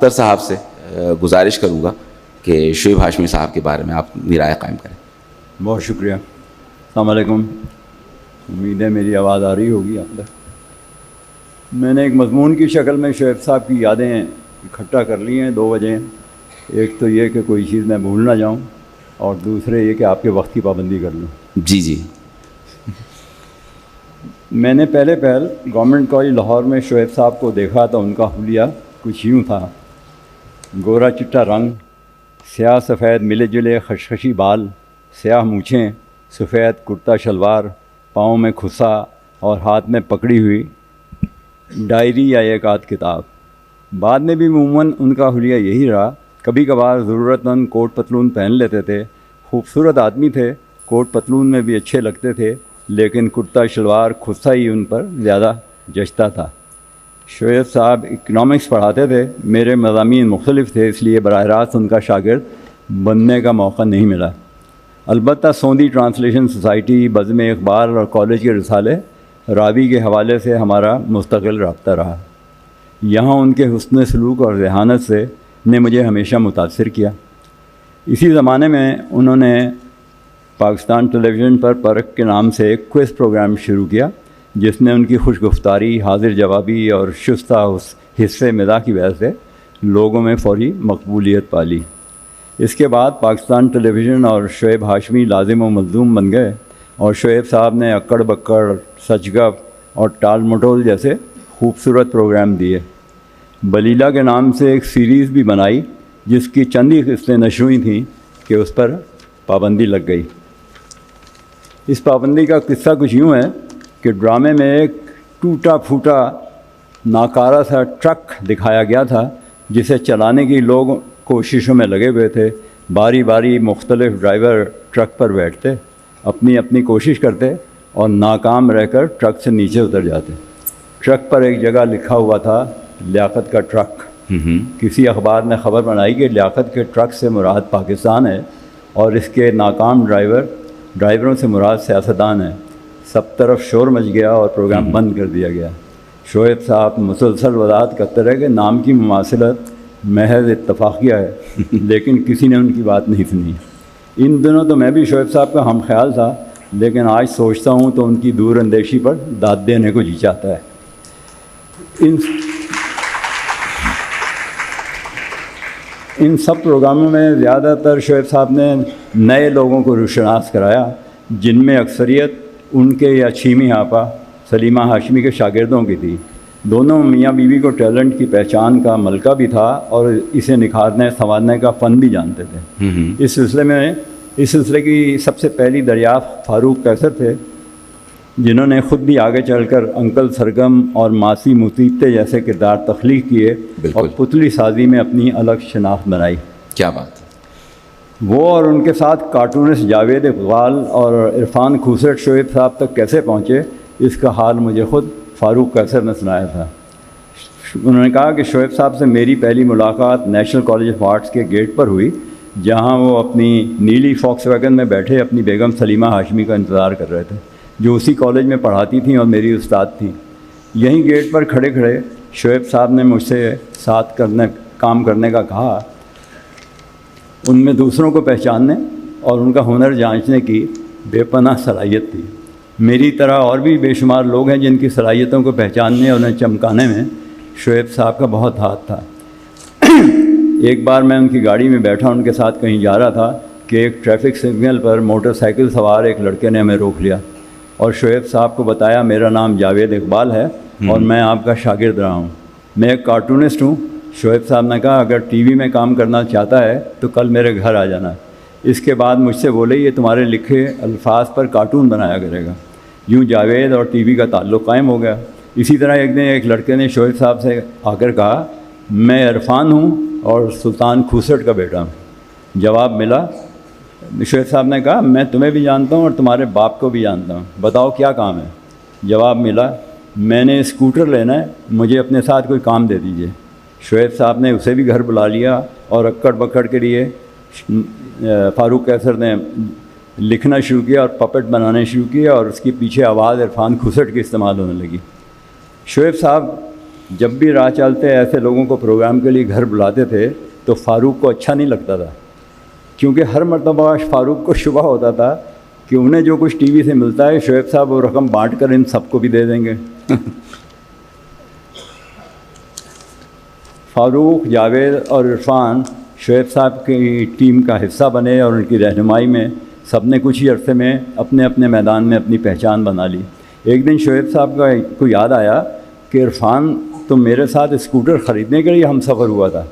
اختر صاحب سے گزارش کروں گا کہ شعیب ہاشمی صاحب کے بارے میں آپ رائے قائم کریں. بہت شکریہ. السلام علیکم. امید ہے میری آواز آ رہی ہوگی آپ تک. میں نے ایک مضمون کی شکل میں شعیب صاحب کی یادیں اکٹھا کر لی ہیں. 2 وجہ. ایک تو یہ کہ کوئی چیز میں بھول نہ جاؤں, اور دوسرے یہ کہ آپ کے وقت کی پابندی کر لوں. جی. میں نے پہلے گورنمنٹ کالج لاہور میں شعیب صاحب کو دیکھا تو ان کا حلیہ کچھ یوں تھا. گورا چٹا رنگ, سیاہ سفید ملے جلے خشخشی بال, سیاہ مونچھیں, سفید کرتا شلوار, پاؤں میں کھسا اور ہاتھ میں پکڑی ہوئی ڈائری یا ایک آدھ کتاب. بعد میں بھی عموماً ان کا حلیہ یہی رہا. کبھی کبھار ضرورت مند کوٹ پتلون پہن لیتے تھے. خوبصورت آدمی تھے, کوٹ پتلون میں بھی اچھے لگتے تھے, لیکن کرتا شلوار خصہ ہی ان پر زیادہ جچتا تھا. شعیب صاحب اکنامکس پڑھاتے تھے. میرے مضامین مختلف تھے, اس لیے براہ راست ان کا شاگرد بننے کا موقع نہیں ملا. البتہ سوندھی ٹرانسلیشن سوسائٹی, بزم اخبار اور کالج کے رسالے راوی کے حوالے سے ہمارا مستقل رابطہ رہا. یہاں ان کے حسن سلوک اور ذہانت نے مجھے ہمیشہ متاثر کیا. اسی زمانے میں انہوں نے پاکستان ٹیلی ویژن پر پرکھ کے نام سے ایک کوئز پروگرام شروع کیا, جس نے ان کی خوش گفتاری, حاضر جوابی اور شستہ حصے مزاح کی وجہ سے لوگوں میں فوری مقبولیت پالی. اس کے بعد پاکستان ٹیلی ویژن اور شعیب ہاشمی لازم و ملزوم بن گئے, اور شعیب صاحب نے اکڑ بکڑ, سچ گپ اور ٹال مٹول جیسے خوبصورت پروگرام دیے. بلیلا کے نام سے ایک سیریز بھی بنائی, جس کی چند ہی قسطیں نشر ہوئی تھیں کہ اس پر پابندی لگ گئی. اس پابندی کا قصہ کچھ یوں ہے کہ ڈرامے میں ایک ٹوٹا پھوٹا ناکارہ سا ٹرک دکھایا گیا تھا, جسے چلانے کی لوگ کوششوں میں لگے ہوئے تھے. باری باری مختلف ڈرائیور ٹرک پر بیٹھتے, اپنی کوشش کرتے اور ناکام رہ کر ٹرک سے نیچے اتر جاتے. ٹرک پر ایک جگہ لکھا ہوا تھا لیاقت کا ٹرک. کسی اخبار نے خبر بنائی کہ لیاقت کے ٹرک سے مراد پاکستان ہے, اور اس کے ناکام ڈرائیوروں سے مراد سیاستدان ہیں. سب طرف شور مچ گیا اور پروگرام بند کر دیا گیا. شعیب صاحب مسلسل وضاحت کرتے رہے کہ نام کی مماثلت محض اتفاقیہ ہے, لیکن کسی نے ان کی بات نہیں سنی. ان دنوں تو میں بھی شعیب صاحب کا ہم خیال تھا, لیکن آج سوچتا ہوں تو ان کی دور اندیشی پر داد دینے کو جی چاہتا ہے. ان سب پروگراموں میں زیادہ تر شعیب صاحب نے نئے لوگوں کو روشناس کرایا, جن میں اکثریت ان کے یا چھیمی آپا سلیمہ ہاشمی کے شاگردوں کی تھی. دونوں میاں بیوی کو ٹیلنٹ کی پہچان کا ملکہ بھی تھا, اور اسے نکھارنے سنوارنے کا فن بھی جانتے تھے. اس سلسلے کی سب سے پہلی دریافت فاروق قیصر تھے, جنہوں نے خود بھی آگے چل کر انکل سرگم اور ماسی مصیبتے جیسے کردار تخلیق کیے, اور پتلی سازی میں اپنی الگ شناخت بنائی. کیا بات. وہ اور ان کے ساتھ کارٹونسٹ جاوید اقبال اور عرفان کھوسٹ شعیب صاحب تک کیسے پہنچے, اس کا حال مجھے خود فاروق قیصر نے سنایا تھا. انہوں نے کہا کہ شعیب صاحب سے میری پہلی ملاقات نیشنل کالج آف آرٹس کے گیٹ پر ہوئی, جہاں وہ اپنی نیلی فاکس ویگن میں بیٹھے اپنی بیگم سلیمہ ہاشمی کا انتظار کر رہے تھے, جو اسی کالج میں پڑھاتی تھیں اور میری استاد تھیں. یہیں گیٹ پر کھڑے کھڑے شعیب صاحب نے مجھ سے ساتھ کام کرنے کا کہا. ان میں دوسروں کو پہچاننے اور ان کا ہنر جانچنے کی بے پناہ صلاحیت تھی. میری طرح اور بھی بے شمار لوگ ہیں جن کی صلاحیتوں کو پہچاننے اور انہیں چمکانے میں شعیب صاحب کا بہت ہاتھ تھا. ایک بار میں ان کی گاڑی میں بیٹھا, ان کے ساتھ کہیں جا رہا تھا کہ ایک ٹریفک سگنل پر موٹر سائیکل سوار ایک لڑکے نے ہمیں روک لیا, اور شعیب صاحب کو بتایا میرا نام جاوید اقبال ہے اور میں آپ کا شاگرد رہا ہوں, میں ایک کارٹونسٹ ہوں. شعیب صاحب نے کہا اگر ٹی وی میں کام کرنا چاہتا ہے تو کل میرے گھر آ جانا. اس کے بعد مجھ سے بولے یہ تمہارے لکھے الفاظ پر کارٹون بنایا کرے گا. یوں جاوید اور ٹی وی کا تعلق قائم ہو گیا. اسی طرح ایک دن ایک لڑکے نے شعیب صاحب سے آ کر کہا میں عرفان ہوں اور سلطان کھوسٹ کا بیٹا ہوں. جواب ملا. شعیب صاحب نے کہا میں تمہیں بھی جانتا ہوں اور تمہارے باپ کو بھی جانتا ہوں, بتاؤ کیا کام ہے. جواب ملا میں نے اسکوٹر لینا ہے, مجھے اپنے ساتھ کوئی کام دے دیجیے. شعیب صاحب نے اسے بھی گھر بلا لیا اور اکڑ بکڑ کے لیے فاروق قیصر نے لکھنا شروع کیا اور پپٹ بنانے شروع کیا, اور اس کے پیچھے آواز عرفان کھوسٹ کی استعمال ہونے لگی. شعیب صاحب جب بھی راہ چلتے ایسے لوگوں کو پروگرام کے لیے گھر بلاتے تھے تو فاروق کو اچھا نہیں لگتا تھا، کیونکہ ہر مرتبہ فاروق کو شبہ ہوتا تھا کہ انہیں جو کچھ ٹی وی سے ملتا ہے شعیب صاحب وہ رقم بانٹ کر ان سب کو بھی دے دیں گے۔ فاروق، جاوید اور عرفان شعیب صاحب کی ٹیم کا حصہ بنے اور ان کی رہنمائی میں سب نے کچھ ہی عرصے میں اپنے اپنے میدان میں اپنی پہچان بنا لی۔ ایک دن شعیب صاحب کو یاد آیا کہ عرفان تو میرے ساتھ اسکوٹر خریدنے کے لیے ہم سفر ہوا تھا۔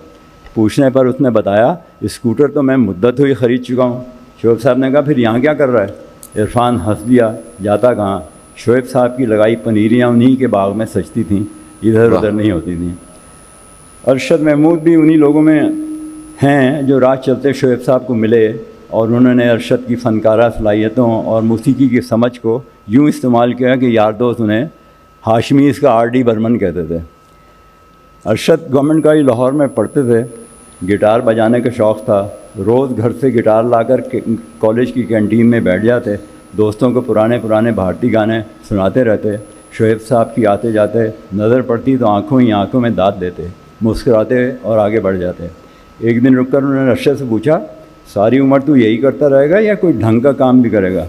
پوچھنے پر اس نے بتایا اسکوٹر تو میں مدت ہوئی خرید چکا ہوں۔ شعیب صاحب نے کہا پھر یہاں کیا کر رہا ہے؟ عرفان ہنس دیا، جاتا کہاں، شعیب صاحب کی لگائی پنیریاں انہی کے باغ میں سجتی تھیں، ادھر ادھر نہیں ہوتی تھیں۔ ارشد محمود بھی انہی لوگوں میں ہیں جو راہ چلتے شعیب صاحب کو ملے اور انہوں نے ارشد کی فنکارہ صلاحیتوں اور موسیقی کی سمجھ کو یوں استعمال کیا کہ یار دوست انہیں ہاشمیز کا RD برمن کہتے تھے۔ ارشد گورنمنٹ کالج لاہور میں پڑھتے تھے، گٹار بجانے کا شوق تھا، روز گھر سے گٹار لا کر کالج کی کینٹین میں بیٹھ جاتے، دوستوں کو پرانے بھارتی گانے سناتے رہتے۔ شعیب صاحب کی آتے جاتے نظر پڑتی تو آنکھوں میں داد دیتے، مسکراتے اور آگے بڑھ جاتے۔ ایک دن رک کر انہوں نے ارشد سے پوچھا ساری عمر تو یہی کرتا رہے گا یا کوئی ڈھنگ کا کام بھی کرے گا؟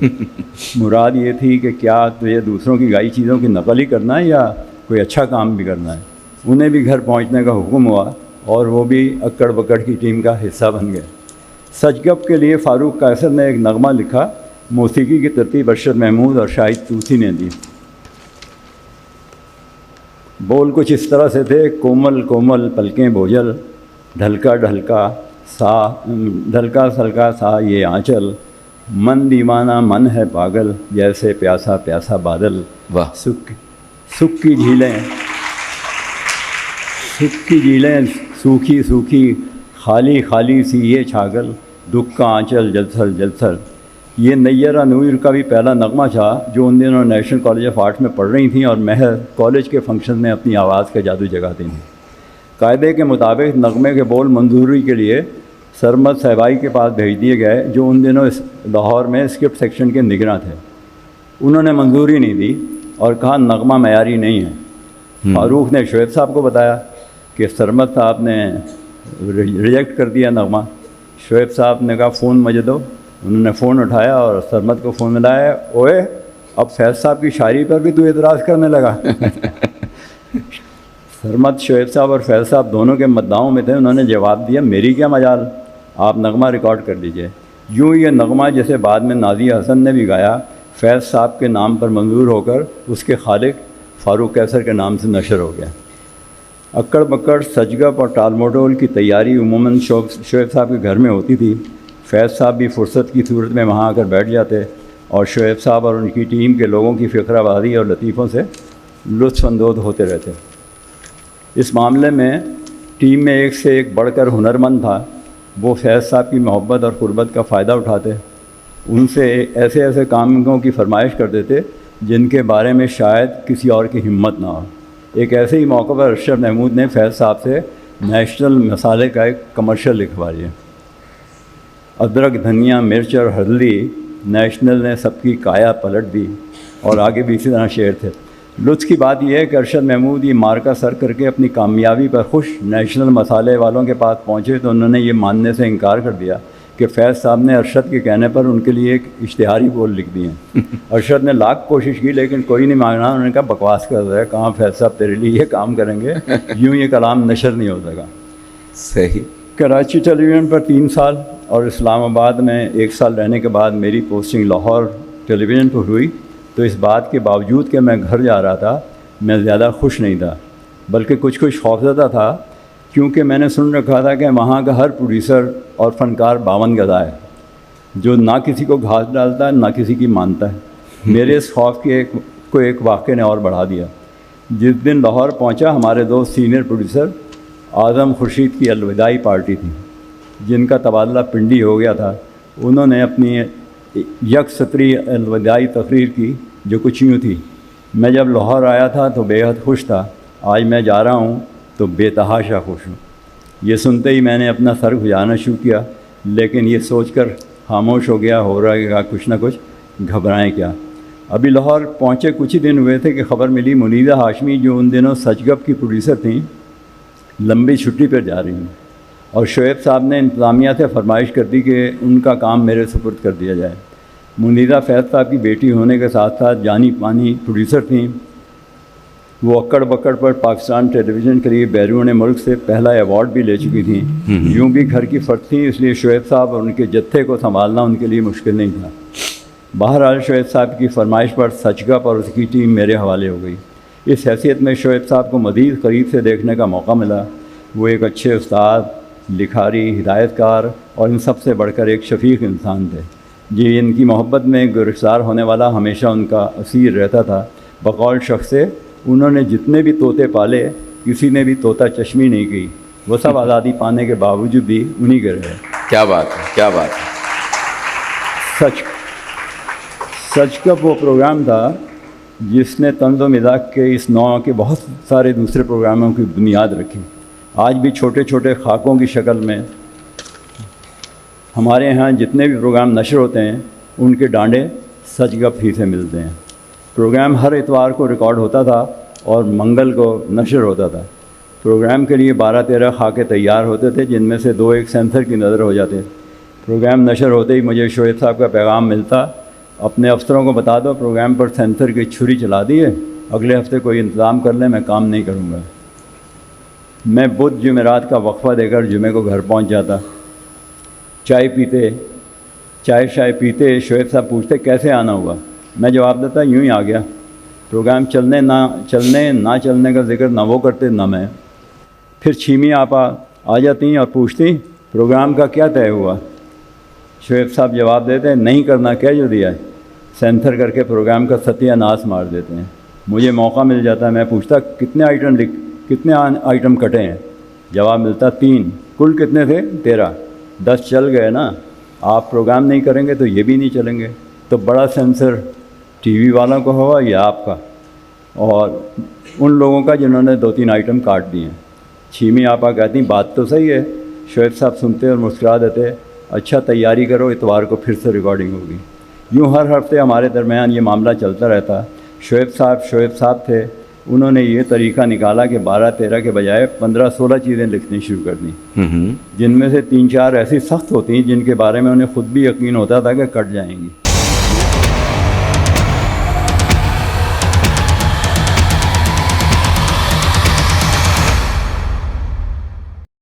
مراد یہ تھی کہ کیا تجھے دوسروں کی گائی چیزوں کی نقل ہی کرنا ہے یا کوئی اچھا کام بھی کرنا ہے؟ انہیں بھی گھر پہنچنے کا حکم ہوا اور وہ بھی اکڑ بکڑ کی ٹیم کا حصہ بن گئے۔ سچ گپ کے لیے فاروق قیصر نے ایک نغمہ لکھا، موسیقی کی ترتیب ارشد محمود اور شاہد طوسی نے دی۔ بول کچھ اس طرح سے تھے، کومل کومل پلکیں بوجھل، ڈھلکا ڈھلکا سلکا سا یہ آنچل، من دیوانہ من ہے پاگل، جیسے پیاسا پیاسا بادل، واہ، سکھ کی جھیلیں سوکھی سوکھی، خالی خالی سی یہ چھاگل، دکھ کا آنچل جلتھل جلتھل۔ یہ نیرہ نویر کا بھی پہلا نغمہ تھا جو ان دنوں نیشنل کالج آف آرٹس میں پڑھ رہی تھیں اور محض کالج کے فنکشن میں اپنی آواز کا جادو جگاتی تھیں۔ قاعدے کے مطابق نغمے کے بول منظوری کے لیے سرمد صاحبائی کے پاس بھیج دیے گئے جو ان دنوں لاہور میں اسکرپٹ سیکشن کے نگراں تھے۔ انہوں نے منظوری نہیں دی اور کہا نغمہ معیاری نہیں ہے۔ فاروق نے شعیب صاحب کو بتایا کہ سرمد صاحب نے ریجیکٹ کر دیا نغمہ۔ شعیب صاحب نے کہا فون مجھے دو۔ انہوں نے فون اٹھایا اور سرمد کو فون ملایا، اوئے اب فیض صاحب کی شاعری پر بھی تو اعتراض کرنے لگا۔ سرمد شعیب صاحب اور فیض صاحب دونوں کے مدعاؤں میں تھے۔ انہوں نے جواب دیا میری کیا مجال، آپ نغمہ ریکارڈ کر لیجئے۔ یوں یہ نغمہ جسے بعد میں نازیہ حسن نے بھی گایا فیض صاحب کے نام پر منظور ہو کر اس کے خالق فاروق قیصر کے نام سے نشر ہو گیا۔ اکڑ بکڑ سجگپ اور ٹال مٹول کی تیاری عموماً شعیب صاحب کے گھر میں ہوتی تھی۔ فیض صاحب بھی فرصت کی صورت میں وہاں آ کر بیٹھ جاتے اور شعیب صاحب اور ان کی ٹیم کے لوگوں کی فقرہ بازی اور لطیفوں سے لطف اندوز ہوتے رہتے۔ اس معاملے میں ٹیم میں ایک سے ایک بڑھ کر ہنرمند تھا۔ وہ فیض صاحب کی محبت اور قربت کا فائدہ اٹھاتے، ان سے ایسے کاموں کی فرمائش کرتے تھے جن کے بارے میں شاید کسی اور کی ہمت نہ ہو۔ ایک ایسے ہی موقع پر ارشد محمود نے فیض صاحب سے نیشنل مسالے کا ایک کمرشل لکھوا لیا۔ ادرک، دھنیا، مرچ اور ہلدی، نیشنل نے سب کی کایا پلٹ دی، اور آگے بھی اسی طرح شعر تھے۔ لطف کی بات یہ ہے کہ ارشد محمود یہ مارکا سر کر کے اپنی کامیابی پر خوش نیشنل مسالے والوں کے پاس پہنچے تو انہوں نے یہ ماننے سے انکار کر دیا کہ فیض صاحب نے ارشد کے کہنے پر ان کے لیے ایک اشتہاری بول لکھ دیے ہیں۔ ارشد نے لاکھ کوشش کی لیکن کوئی نہیں مانگنا۔ انہوں نے کہا بکواس کر رہا ہے، کہاں فیض صاحب تیرے لیے یہ کام کریں گے، یوں یہ کلام نشر نہیں ہو سکا۔ صحیح۔ کراچی ٹیلی ویژن پر 3 سال اور اسلام آباد میں 1 سال رہنے کے بعد میری پوسٹنگ لاہور ٹیلی ویژن پر ہوئی تو اس بات کے باوجود کہ میں گھر جا رہا تھا میں زیادہ خوش نہیں تھا، بلکہ کچھ خوفزدہ تھا، کیونکہ میں نے سن رکھا تھا کہ وہاں کا ہر پروڈیوسر اور فنکار 52 گزا ہے جو نہ کسی کو گھاس ڈالتا ہے نہ کسی کی مانتا ہے۔ میرے اس خوف کے ایک واقعے نے اور بڑھا دیا۔ جس دن لاہور پہنچا ہمارے 2 سینئر پروڈیوسر اعظم خورشید کی الوداعی پارٹی تھی جن کا تبادلہ پنڈی ہو گیا تھا۔ انہوں نے اپنی یک سطری الوداعی تقریر کی جو کچھ یوں تھی، میں جب لاہور آیا تھا تو بے حد خوش تھا، آج میں جا رہا ہوں تو بے تحاشا خوش ہوں۔ یہ سنتے ہی میں نے اپنا سر کھجانا شروع کیا، لیکن یہ سوچ کر خاموش ہو گیا، ہو رہا ہے کچھ نہ کچھ، گھبرائیں کیا۔ ابھی لاہور پہنچے کچھ ہی دن ہوئے تھے کہ خبر ملی منیرہ ہاشمی جو ان دنوں سچ گپ کی پروڈیوسر تھیں لمبی چھٹی پر جا رہی ہیں، اور شعیب صاحب نے انتظامیہ سے فرمائش کر دی کہ ان کا کام میرے سپرد کر دیا جائے۔ منیرہ فیض صاحب کی بیٹی ہونے کے ساتھ ساتھ جانی پانی پروڈیوسر تھیں۔ وہ اکڑ بکڑ پر پاکستان ٹیلی ویژن کے لیے بیرون ملک سے پہلا ایوارڈ بھی لے چکی تھیں۔ یوں بھی گھر کی فرد تھیں، اس لیے شعیب صاحب اور ان کے جتھے کو سنبھالنا ان کے لیے مشکل نہیں تھا۔ بہرحال شعیب صاحب کی فرمائش پر سچ گپ اور اس کی ٹیم میرے حوالے ہو گئی۔ اس حیثیت میں شعیب صاحب کو مزید قریب سے دیکھنے کا موقع ملا۔ وہ ایک اچھے استاد، لکھاری، ہدایت کار اور ان سب سے بڑھ کر ایک شفیق انسان تھے۔ جی، ان کی محبت میں گرفتار ہونے والا ہمیشہ ان کا اسیر رہتا تھا۔ بقول شخص سے انہوں نے جتنے بھی طوطے پالے کسی نے بھی طوطا چشمی نہیں کی، وہ سب آزادی پانے کے باوجود بھی انہی کے رہے۔ کیا بات ہے، کیا بات ہے۔ سچ کا وہ پروگرام تھا جس نے طنز و مزاح کے اس نوع کے بہت سارے دوسرے پروگراموں کی بنیاد رکھی۔ آج بھی چھوٹے چھوٹے خاکوں کی شکل میں ہمارے ہاں جتنے بھی پروگرام نشر ہوتے ہیں ان کے ڈانڈے سچ گپ ہی سے ملتے ہیں۔ پروگرام ہر اتوار کو ریکارڈ ہوتا تھا اور منگل کو نشر ہوتا تھا۔ پروگرام کے لیے 12-13 خاکے تیار ہوتے تھے، جن میں سے 2 ایک سینسر کی نظر ہو جاتے۔ پروگرام نشر ہوتے ہی مجھے شعیب صاحب کا پیغام ملتا، اپنے افسروں کو بتا دو پروگرام پر سینسر کی چھری چلا دی ہے، اگلے ہفتے کوئی انتظام کر لیں، میں کام نہیں کروں گا۔ میں بدھ جمعرات کا وقفہ دے کر جمعے کو گھر پہنچ جاتا۔ چائے پیتے شعیب صاحب پوچھتے کیسے آنا ہوا، میں جواب دیتا یوں ہی آ گیا۔ پروگرام چلنے نہ چلنے کا ذکر نہ وہ کرتے نہ میں۔ پھر چھیمی آپا آ جاتی اور پوچھتی پروگرام کا کیا طے ہوا۔ شعیب صاحب جواب دیتے نہیں کرنا کہہ جو دیا ہے، سینسر کر کے پروگرام کا ستیہ ناش مار دیتے ہیں۔ مجھے موقع مل جاتا، میں پوچھتا کتنے آئٹم کٹے ہیں، جواب ملتا 3، کل کتنے تھے 13، 10 چل گئے نا، آپ پروگرام نہیں کریں گے تو یہ بھی نہیں چلیں گے، تو بڑا سینسر ٹی وی والوں کو ہوا یا آپ کا، اور ان لوگوں کا جنہوں نے 2-3 آئٹم کاٹ دیے ہیں۔ چھیمی آپا کہتی بات تو صحیح ہے۔ شعیب صاحب سنتے اور مسکرا دیتے، اچھا تیاری کرو، اتوار کو پھر سے ریکارڈنگ ہوگی۔ یوں ہر ہفتے ہمارے درمیان یہ معاملہ چلتا رہتا۔ شعیب صاحب تھے، انہوں نے یہ طریقہ نکالا کہ 12-13 کے بجائے 15-16 چیزیں لکھنی شروع کر دیں، جن میں سے 3-4 ایسی سخت ہوتی ہیں جن کے بارے میں انہیں خود بھی یقین ہوتا تھا کہ کٹ جائیں گی۔